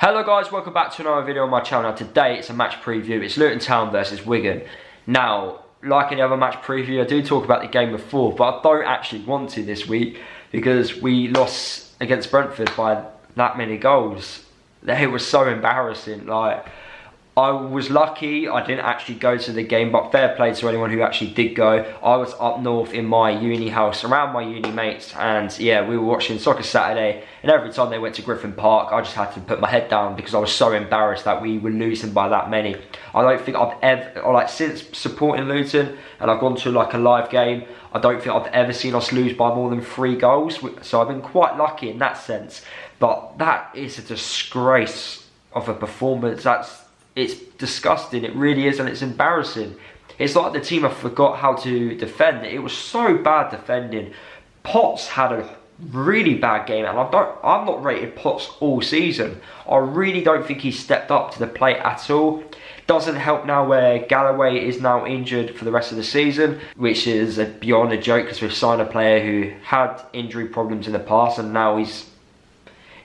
Hello guys, welcome back to another video on my channel. Now today it's a match preview. It's Luton Town versus Wigan. Now, like any other match preview, I do talk about the game before, but I don't actually want to this week because we lost against Brentford by that many goals. It was so embarrassing. Like, I was lucky I didn't actually go to the game, but fair play to anyone who actually did go. I was up north in my uni house around my uni mates, and yeah, we were watching Soccer Saturday, and every time they went to Griffin Park I just had to put my head down because I was so embarrassed that we were losing by that many. I don't think I've ever, like, since supporting Luton and I've gone to like a live game, I don't think I've ever seen us lose by more than 3 goals, so I've been quite lucky in that sense. But that is a disgrace of a performance. It's disgusting, it really is, and it's embarrassing. It's like the team have forgot how to defend. It was so bad defending. Potts had a really bad game, and I've not rated Potts all season. I really don't think he stepped up to the plate at all. Doesn't help now where Galloway is now injured for the rest of the season, which is beyond a joke because we've signed a player who had injury problems in the past, and now he's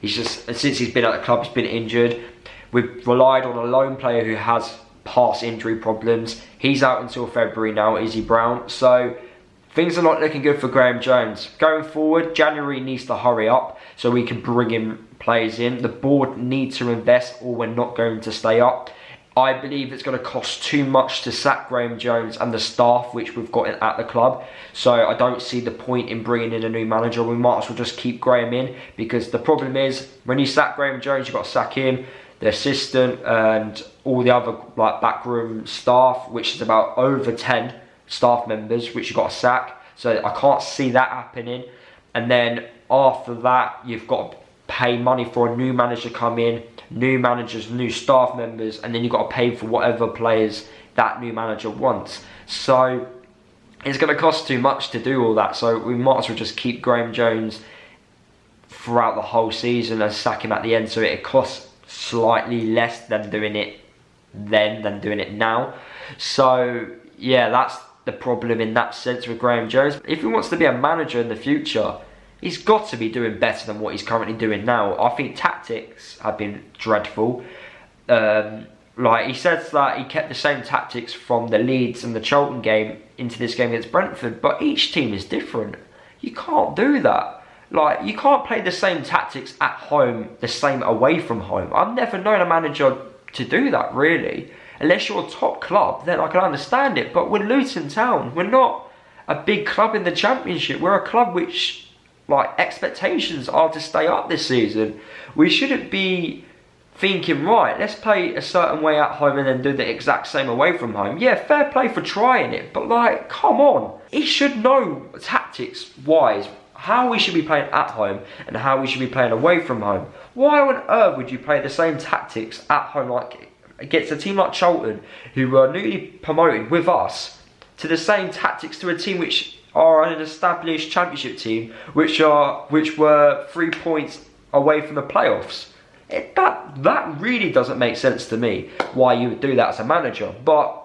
just, since he's been at the club, he's been injured. We've relied on a loan player who has past injury problems. He's out until February now, Izzy Brown. So things are not looking good for Graham Jones. Going forward, January needs to hurry up so we can bring in players in. The board needs to invest or we're not going to stay up. I believe it's going to cost too much to sack Graham Jones and the staff which we've got at the club. So I don't see the point in bringing in a new manager. We might as well just keep Graham in, because the problem is when you sack Graham Jones, you've got to sack him, the assistant, and all the other like backroom staff, which is about over 10 staff members, which you've got to sack. So I can't see that happening. And then after that, you've got to pay money for a new manager to come in, new managers, new staff members, and then you've got to pay for whatever players that new manager wants. So it's going to cost too much to do all that. So we might as well just keep Graham Jones throughout the whole season and sack him at the end, so it costs slightly less than doing it then than doing it now. So yeah, that's the problem in that sense with Graham Jones. If he wants to be a manager in the future, he's got to be doing better than what he's currently doing now. I think tactics have been dreadful. Like, he says that he kept the same tactics from the Leeds and the Charlton game into this game against Brentford, but each team is different. You can't do that. Like, you can't play the same tactics at home, the same away from home. I've never known a manager to do that, really. Unless you're a top club, then I can understand it. But we're Luton Town. We're not a big club in the Championship. We're a club which, like, expectations are to stay up this season. We shouldn't be thinking, right, let's play a certain way at home and then do the exact same away from home. Yeah, fair play for trying it, but like, come on. He should know tactics-wise how we should be playing at home and how we should be playing away from home. Why on earth would you play the same tactics at home, like against a team like Charlton, who were newly promoted with us, to the same tactics to a team which are an established Championship team, which were 3 points away from the playoffs? That really doesn't make sense to me, why you would do that as a manager. But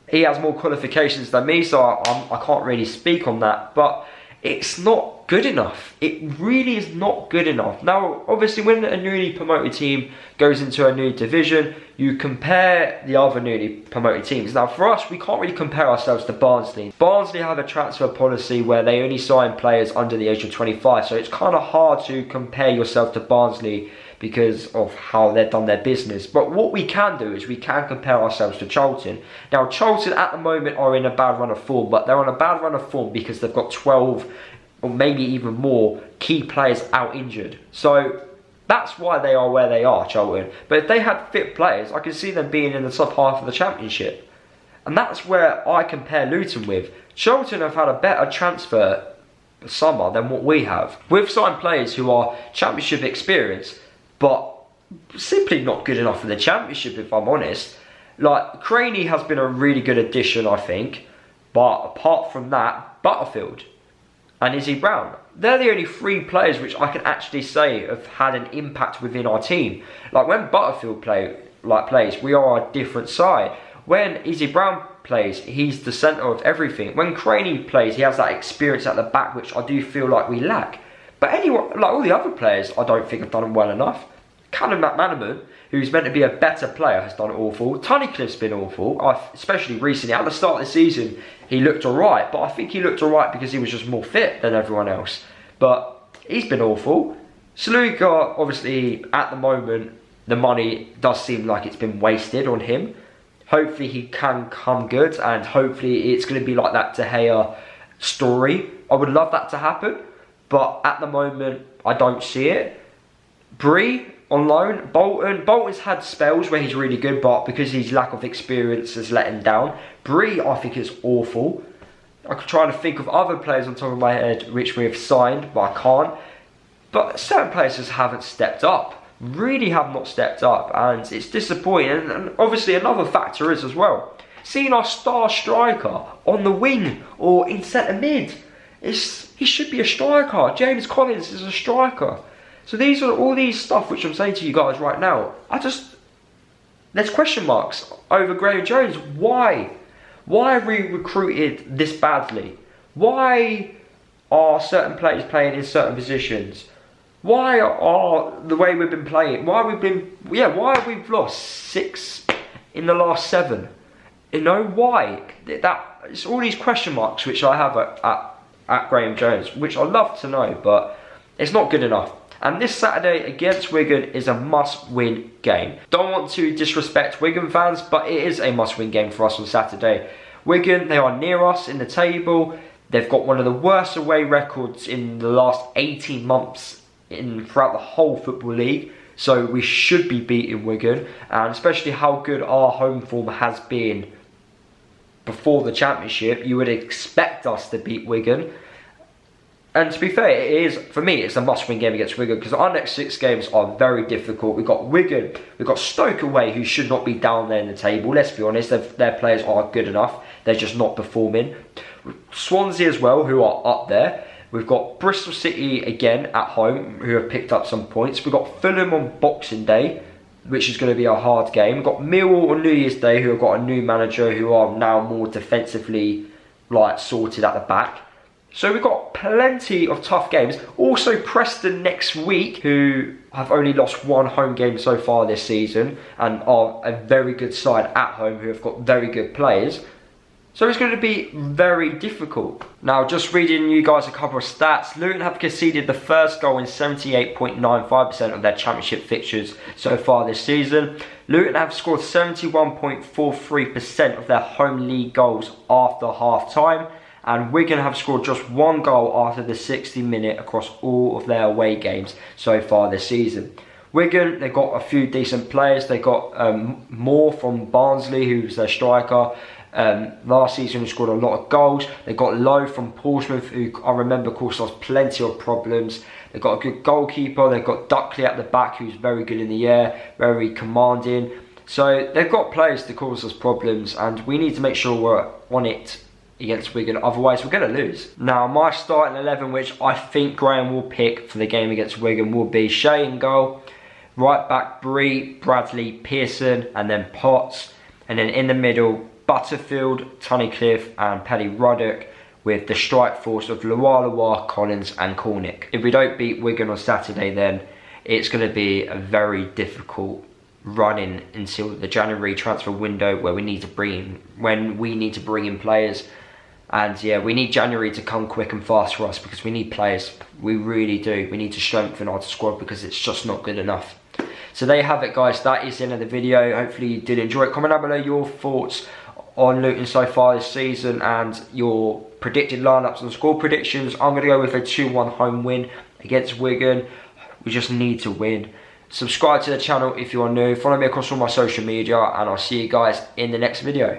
he has more qualifications than me, so I can't really speak on that. But it's not good enough. It really is not good enough. Now, obviously, when a newly promoted team goes into a new division, you compare the other newly promoted teams. Now, for us, we can't really compare ourselves to Barnsley. Barnsley have a transfer policy where they only sign players under the age of 25, so it's kind of hard to compare yourself to Barnsley because of how they've done their business. But what we can do is we can compare ourselves to Charlton. Now, Charlton at the moment are in a bad run of form, but they're on a bad run of form because they've got 12 or maybe even more key players out injured. So that's why they are where they are, Charlton. But if they had fit players, I can see them being in the top half of the Championship. And that's where I compare Luton with. Charlton have had a better transfer summer than what we have. We've signed players who are Championship experienced, but simply not good enough for the Championship, if I'm honest. Like, Craney has been a really good addition, I think. But apart from that, Butterfield and Izzy Brown, they're the only 3 players which I can actually say have had an impact within our team. Like, when Butterfield plays, we are a different side. When Izzy Brown plays, he's the centre of everything. When Craney plays, he has that experience at the back, which I do feel like we lack. But anyone, like all the other players, I don't think have done well enough. Callum McManaman, who's meant to be a better player, has done awful. Tunnicliffe's been awful, especially recently. At the start of the season, he looked alright, but I think he looked alright because he was just more fit than everyone else. But he's been awful. Saluka, obviously, at the moment, the money does seem like it's been wasted on him. Hopefully he can come good, and hopefully it's going to be like that De Gea story. I would love that to happen, but at the moment, I don't see it. Bree on loan. Bolton's had spells where he's really good, but because his lack of experience has let him down. Bree, I think, is awful. I'm trying to think of other players on top of my head which we have signed, but I can't. But certain players just haven't stepped up. Really have not stepped up, and it's disappointing. And obviously another factor is as well, seeing our star striker on the wing or in centre mid. He should be a striker. James Collins is a striker. So these are all these stuff which I'm saying to you guys right now. There's question marks over Graham Jones. Why? Why have we recruited this badly? Why are certain players playing in certain positions? Why are the way we've been playing? Why have we lost 6 in the last 7? You know why? It's all these question marks which I have at Graham Jones, which I love to know, but it's not good enough. And this Saturday against Wigan is a must-win game. Don't want to disrespect Wigan fans, but it is a must-win game for us on Saturday. Wigan, they are near us in the table. They've got one of the worst away records in the last 18 months throughout the whole Football League. So we should be beating Wigan, and especially how good our home form has been before the Championship, you would expect us to beat Wigan. And to be fair, for me, it's a must-win game against Wigan, because our next 6 games are very difficult. We've got Wigan, we've got Stoke away, who should not be down there in the table. Let's be honest, their players are good enough. They're just not performing. Swansea as well, who are up there. We've got Bristol City again at home, who have picked up some points. We've got Fulham on Boxing Day, which is going to be a hard game. We've got Millwall on New Year's Day, who have got a new manager, who are now more defensively sorted at the back. So we've got plenty of tough games. Also Preston next week, who have only lost 1 home game so far this season, and are a very good side at home, who have got very good players. So it's going to be very difficult. Now, just reading you guys a couple of stats. Luton have conceded the first goal in 78.95% of their Championship fixtures so far this season. Luton have scored 71.43% of their home league goals after half-time. And Wigan have scored just 1 goal after the 60-minute across all of their away games so far this season. Wigan, they've got a few decent players. They got Moore from Barnsley, who's their striker. Last season he scored a lot of goals. They got Lowe from Portsmouth, who I remember caused us plenty of problems. They've got a good goalkeeper. They've got Duckley at the back, who's very good in the air, very commanding. So they've got players to cause us problems, and we need to make sure we're on it against Wigan, otherwise we're going to lose. Now, my starting 11, which I think Graham will pick for the game against Wigan, will be Shea in goal, right back Bree, Bradley, Pearson, and then Potts, and then in the middle Butterfield, Tunnicliffe and Paddy Ruddock, with the strike force of Lualua, Collins and Cornick. If we don't beat Wigan on Saturday, then it's going to be a very difficult run-in until the January transfer window, where we need to bring in players. And yeah, we need January to come quick and fast for us, because we need players. We really do. We need to strengthen our squad, because it's just not good enough. So there you have it, guys. That is the end of the video. Hopefully you did enjoy it. Comment down below your thoughts on Luton so far this season and your predicted lineups and score predictions. I'm going to go with a 2-1 home win against Wigan. We just need to win. Subscribe to the channel if you are new. Follow me across all my social media, and I'll see you guys in the next video.